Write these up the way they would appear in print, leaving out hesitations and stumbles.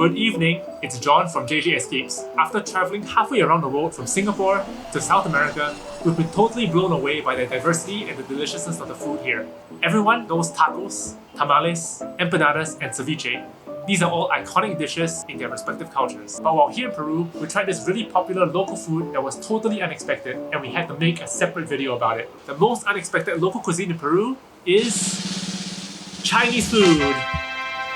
Good evening, it's John from JJ Escapes. After traveling halfway around the world from Singapore to South America, we've been totally blown away by the diversity and the deliciousness of the food here. Everyone knows tacos, tamales, empanadas, and ceviche. These are all iconic dishes in their respective cultures. But while here in Peru, we tried this really popular local food that was totally unexpected, and we had to make a separate video about it. The most unexpected local cuisine in Peru is Chinese food.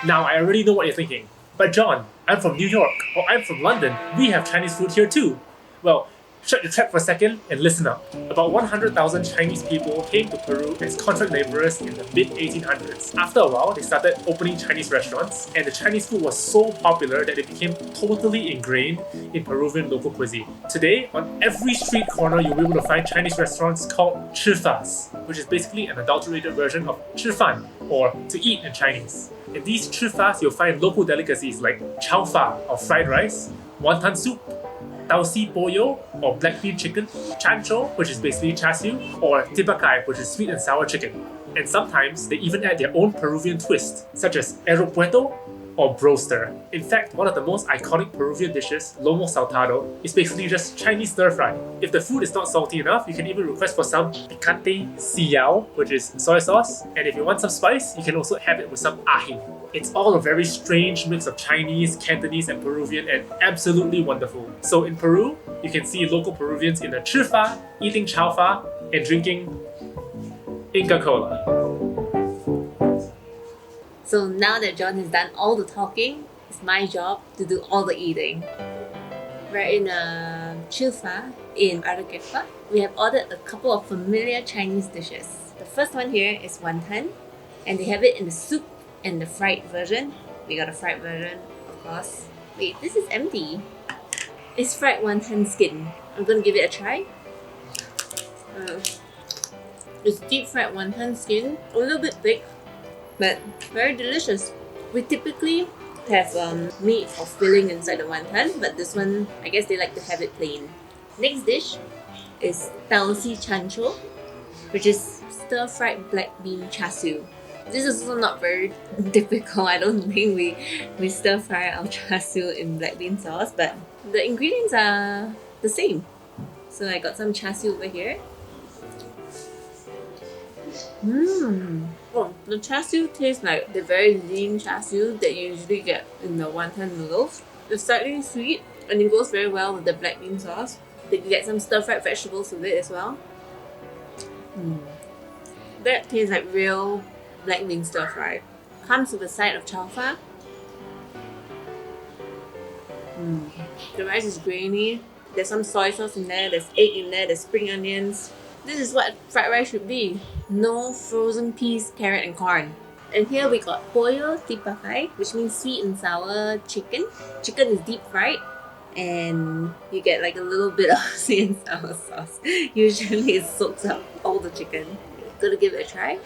Now, I already know what you're thinking. But John, I'm from New York, or I'm from London. We have Chinese food here too. Well, shut your trap for a second and listen up. About 100,000 Chinese people came to Peru as contract laborers in the mid-1800s. After a while, they started opening Chinese restaurants, and the Chinese food was so popular that it became totally ingrained in Peruvian local cuisine. Today, on every street corner, you'll be able to find Chinese restaurants called CHIFAs, which is basically an adulterated version of 吃饭, or to eat in Chinese. In these CHIFAs, you'll find local delicacies like chaufa, or fried rice, wonton soup, tau si pollo, or black bean chicken, chancho, which is basically char siu, or tipakai, which is sweet and sour chicken. And sometimes they even add their own Peruvian twist, such as aeropuerto or broster. In fact, one of the most iconic Peruvian dishes, lomo saltado, is basically just Chinese stir-fry. If the food is not salty enough, you can even request for some picante siyao, which is soy sauce, and if you want some spice, you can also have it with some ají. It's all a very strange mix of Chinese, Cantonese, and Peruvian, and absolutely wonderful. So in Peru, you can see local Peruvians in a chifa, eating chaufa, and drinking Inca Cola. So now that John has done all the talking, it's my job to do all the eating. We're in a CHIFA in Arequipa. We have ordered a couple of familiar Chinese dishes. The first one here is wonton, and they have it in the soup and the fried version. We got a fried version, of course. Wait, this is empty. It's fried wonton skin. I'm gonna give it a try. It's deep fried wonton skin, a little bit thick, but very delicious. We typically have meat or filling inside the wonton, but this one, I guess they like to have it plain. Next dish is tau si chancho, which is stir-fried black bean char siu. This is also not very typical. I don't think we stir-fry our char siu in black bean sauce, but the ingredients are the same. So I got some char siu over here. Oh, the char siu tastes like the very lean char siu that you usually get in the wonton noodles. It's slightly sweet and it goes very well with the black bean sauce. You can get some stir-fried vegetables with it as well. That tastes like real black bean stir-fry. Comes with a side of chaufa. The rice is grainy. There's some soy sauce in there, there's egg in there, there's spring onions. This is what fried rice should be. No frozen peas, carrot, and corn. And here we got pollo tipakai, which means sweet and sour chicken. Chicken is deep fried, and you get like a little bit of sweet and sour sauce. Usually it soaks up all the chicken. Gonna give it a try.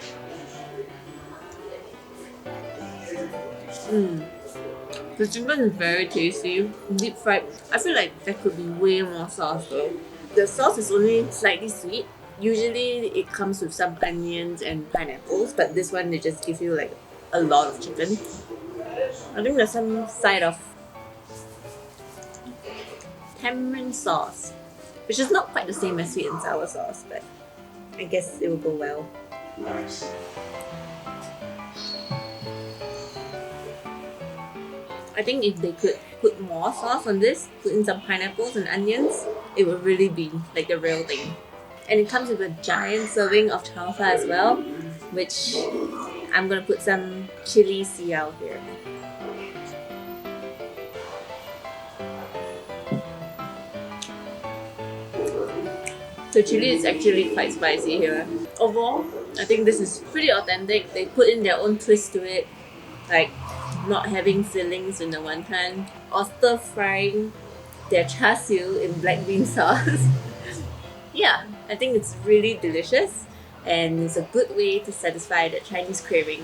The chicken is very tasty, deep fried. I feel like there could be way more sauce though. The sauce is only slightly sweet. Usually it comes with some onions and pineapples, but this one they just give you like a lot of chicken. I think there's some side of tamarind sauce, which is not quite the same as sweet and sour sauce, but I guess it will go well. I think if they could put more sauce on this, put in some pineapples and onions, it would really be like the real thing. And it comes with a giant serving of chaufa as well, which I'm gonna put some chili siyao here. The chili is actually quite spicy here. Overall, I think this is pretty authentic. They put in their own twist to it, like not having fillings in the wonton or stir frying their char siu in black bean sauce. Yeah, I think it's really delicious and it's a good way to satisfy the Chinese craving.